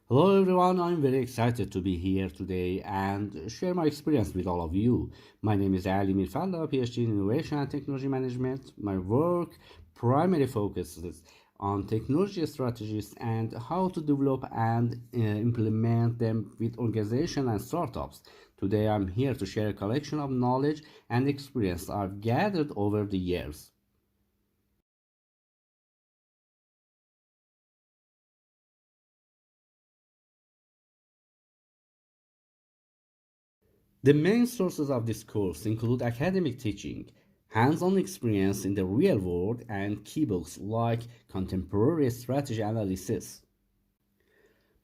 Hello everyone, I'm very excited to be here today and share my experience with all of you. My name is Ali Mirfallah, PhD in Innovation and Technology Management. My work primarily focuses on technology strategies and how to develop and implement them with organizations and startups. Today I'm here to share a collection of knowledge and experience I've gathered over the years. The main sources of this course include academic teaching, hands-on experience in the real world, and key books like Contemporary Strategy Analysis.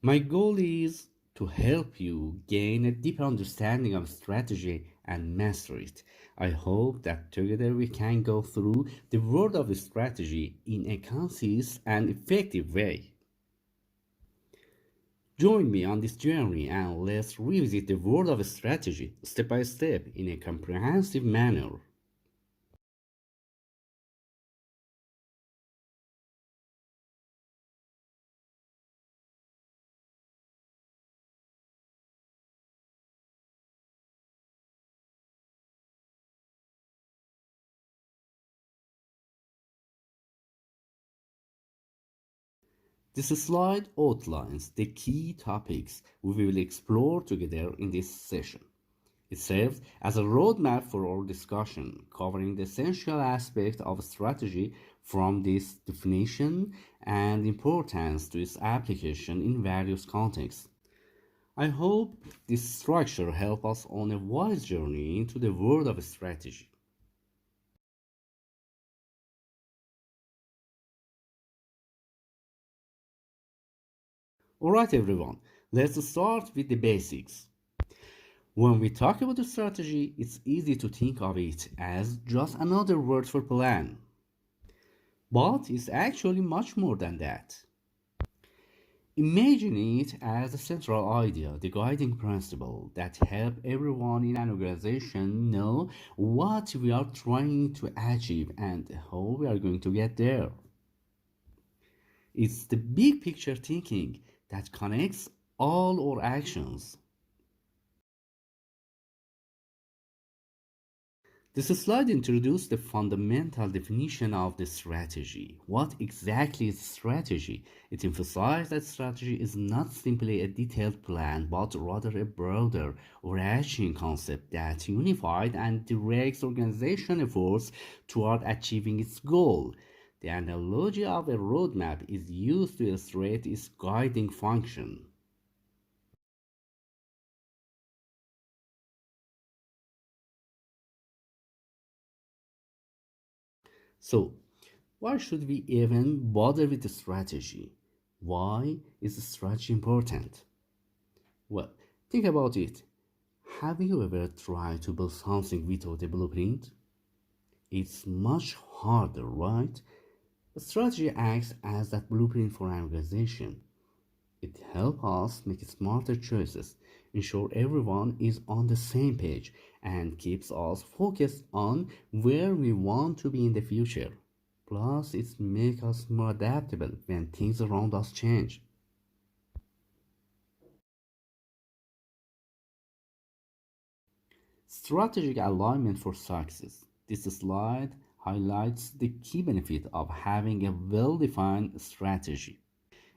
My goal is to help you gain a deeper understanding of strategy and master it. I hope that together we can go through the world of strategy in a concise and effective way. Join me on this journey and let's revisit the world of strategy step by step in a comprehensive manner. This slide outlines the key topics we will explore together in this session. It serves as a roadmap for our discussion, covering the essential aspects of strategy from this definition and importance to its application in various contexts. I hope this structure helps us on a wise journey into the world of strategy. Alright, everyone, let's start with the basics. When we talk about strategy, it's easy to think of it as just another word for plan. But it's actually much more than that. Imagine it as a central idea, the guiding principle that help everyone in an organization know what we are trying to achieve and how we are going to get there. It's the big picture thinking that connects all our actions. This slide introduced the fundamental definition of the strategy. What exactly is strategy? It emphasized that strategy is not simply a detailed plan, but rather a broader, overarching concept that unifies and directs organization efforts toward achieving its goal. The analogy of a roadmap is used to illustrate its guiding function. So, why should we even bother with the strategy? Why is the strategy important? Well, think about it. Have you ever tried to build something without a blueprint? It's much harder, right? A strategy acts as that blueprint for an organization. It helps us make smarter choices, ensure everyone is on the same page, and keeps us focused on where we want to be in the future. Plus, it makes us more adaptable when things around us change. Strategic alignment for success. This slide highlights the key benefit of having a well-defined strategy.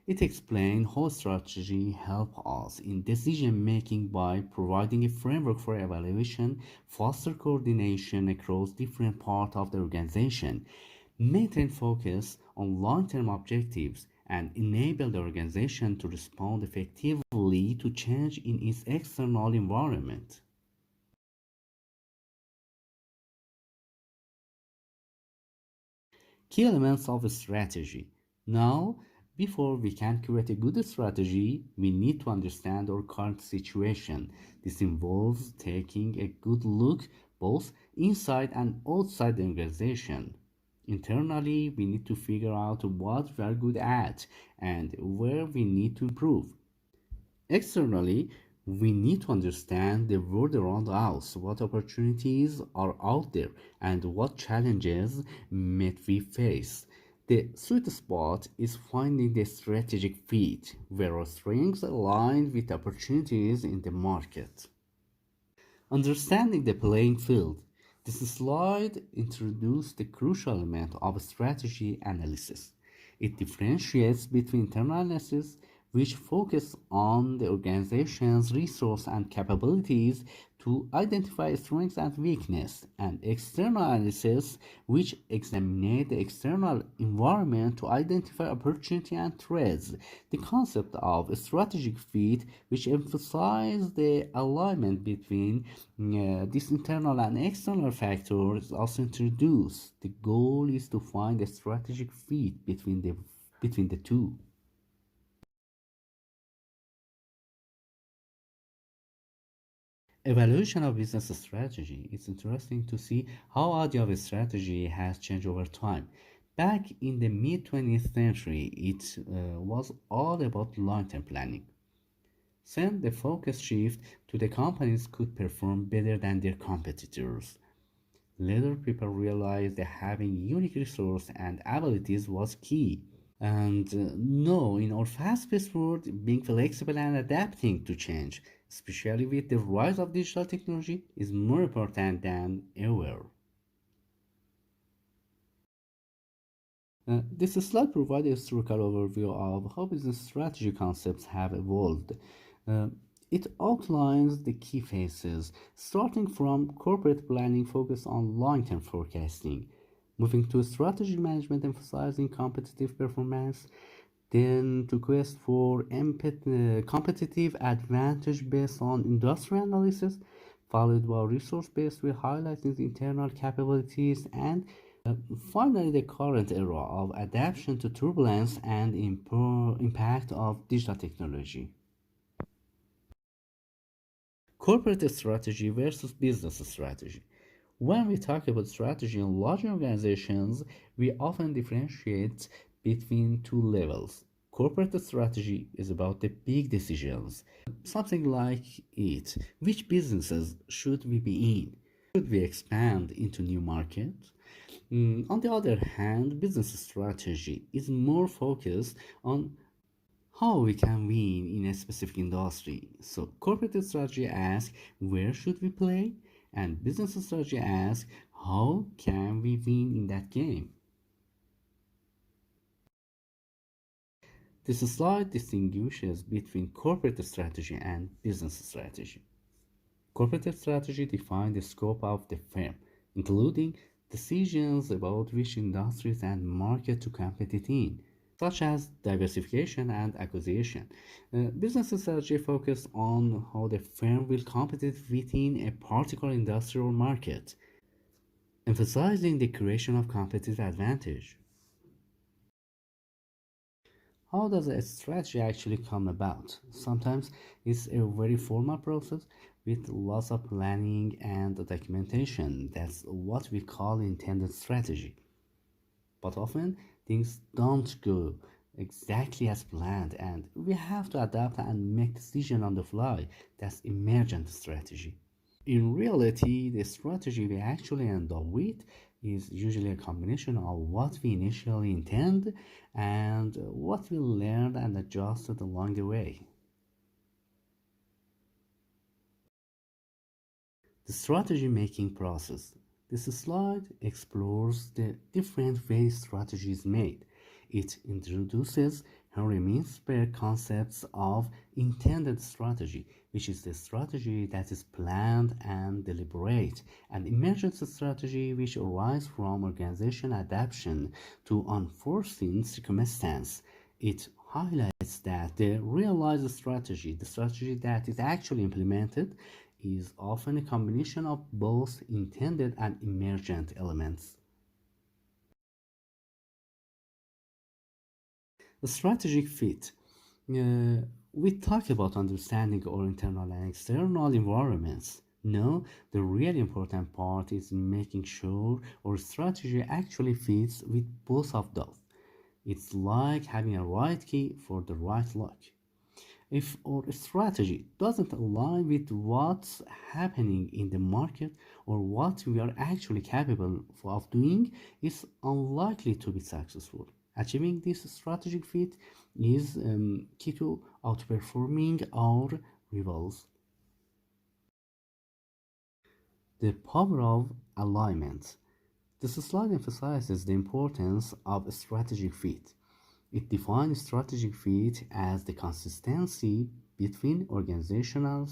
It explains how strategy helps us in decision making by providing a framework for evaluation, foster coordination across different parts of the organization, maintain focus on long-term objectives, and enable the organization to respond effectively to change in its external environment. Key elements of a strategy. Now, before we can create a good strategy, we need to understand our current situation. This involves taking a good look both inside and outside the organization. Internally, we need to figure out what we are good at and where we need to improve. Externally, we need to understand the world around us, what opportunities are out there, and what challenges might we face. The sweet spot is finding the strategic fit where our strengths align with opportunities in the market. Understanding the playing field. This slide introduces the crucial element of strategy analysis. It differentiates between internal analysis, which focus on the organization's resource and capabilities to identify strengths and weakness, and external analysis, which examine the external environment to identify opportunity and threats. The concept of strategic fit, which emphasizes the alignment between these internal and external factors, is also introduced. The goal is to find a strategic fit between the two. Evaluation of business strategy. It's interesting to see how idea of strategy has changed over time. Back in the mid 20th century, it was all about long-term planning. Then the focus shift to the companies could perform better than their competitors. Later, people realized that having unique resources and abilities was key. And no, in our fast-paced world, being flexible and adapting to change, especially with the rise of digital technology, is more important than ever. This slide provides a historical overview of how business strategy concepts have evolved. Uh, it outlines the key phases, starting from corporate planning focused on long-term forecasting, moving to strategy management emphasizing competitive performance, then to quest for competitive advantage based on industry analysis, followed by resource-based with highlighting the internal capabilities, and finally the current era of adaptation to turbulence and impact of digital technology. Corporate strategy versus business strategy. When we talk about strategy in large organizations, we often differentiate between two levels. Corporate strategy is about the big decisions. Something like it. Which businesses should we be in? Should we expand into new markets? On the other hand, business strategy is more focused on how we can win in a specific industry. So corporate strategy asks where should we play, and business strategy asks how can we win in that game. This slide distinguishes between corporate strategy and business strategy. Corporate strategy defines the scope of the firm, including decisions about which industries and market to compete in, such as diversification and acquisition. Business strategy focuses on how the firm will compete within a particular industry or market, emphasizing the creation of competitive advantage. How does a strategy actually come about? Sometimes it's a very formal process with lots of planning and documentation. That's what we call intended strategy. But often things don't go exactly as planned and we have to adapt and make decisions on the fly. That's emergent strategy. In reality, the strategy we actually end up with is usually a combination of what we initially intend and what we learned and adjusted along the way. The strategy making process. This slide explores the different ways strategy is made. It introduces Herremans concepts of intended strategy, which is the strategy that is planned and deliberate, and emergent strategy, which arises from organization adaptation to unforeseen circumstance. It highlights that the realized strategy, the strategy that is actually implemented, is often a combination of both intended and emergent elements. The strategic fit. We talk about understanding our internal and external environments. No, the really important part is making sure our strategy actually fits with both of those. It's like having a right key for the right lock. If our strategy doesn't align with what's happening in the market or what we are actually capable of doing, it's unlikely to be successful. Achieving this strategic fit is key to outperforming our rivals. The power of alignment. This slide emphasizes the importance of strategic fit. It defines strategic fit as the consistency between organizational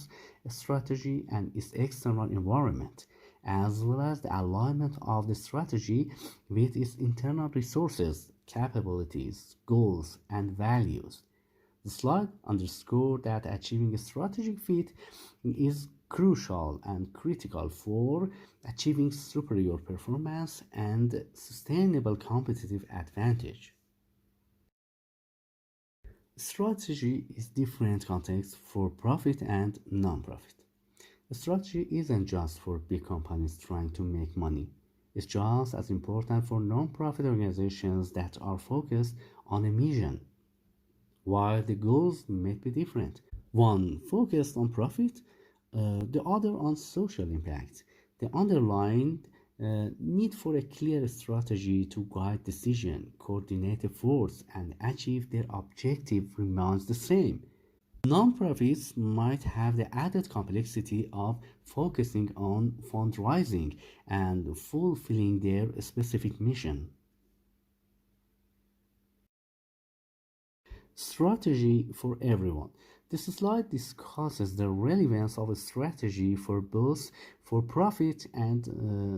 strategy and its external environment, as well as the alignment of the strategy with its internal resources, capabilities, goals, and values. The slide underscored that achieving a strategic fit is crucial and critical for achieving superior performance and sustainable competitive advantage. Strategy is different context for profit and non-profit. Strategy isn't just for big companies trying to make money. It's just as important for non-profit organizations that are focused on a mission. While the goals may be different, one focused on profit, the other on social impact. The underlying need for a clear strategy to guide decision, coordinate efforts, and achieve their objective remains the same. Nonprofits might have the added complexity of focusing on fundraising and fulfilling their specific mission. Strategy for everyone. This slide discusses the relevance of a strategy for both for-profit and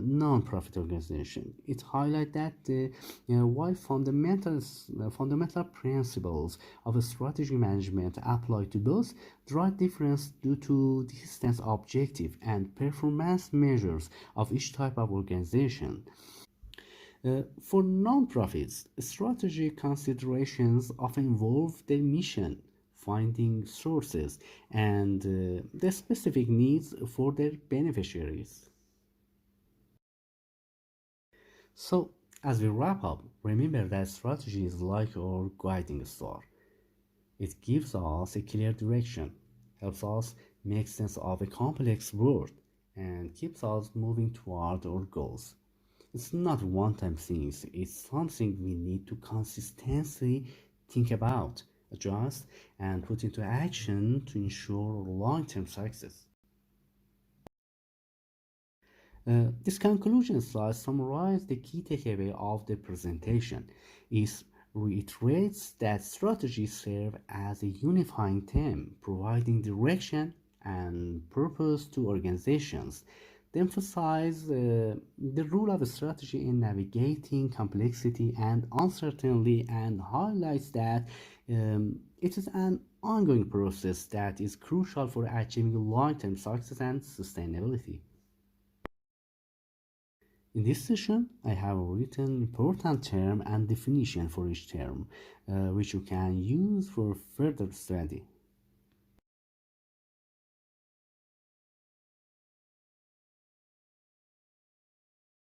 non-profit organizations. It highlights that while fundamental principles of strategy management apply to both, there are differences due to distance objective and performance measures of each type of organization. For nonprofits, strategic considerations often involve their mission, finding sources, and the specific needs for their beneficiaries. So, as we wrap up, remember that strategy is like our guiding star. It gives us a clear direction, helps us make sense of a complex world, and keeps us moving toward our goals. It's not one time things, it's something we need to consistently think about, adjust, and put into action to ensure long term success. This conclusion slide summarizes the key takeaway of the presentation. It reiterates that strategies serve as a unifying theme, providing direction and purpose to organizations. They emphasize the role of strategy in navigating complexity and uncertainty and highlights that it is an ongoing process that is crucial for achieving long-term success and sustainability. In this session, I have written important term and definition for each term, which you can use for further study.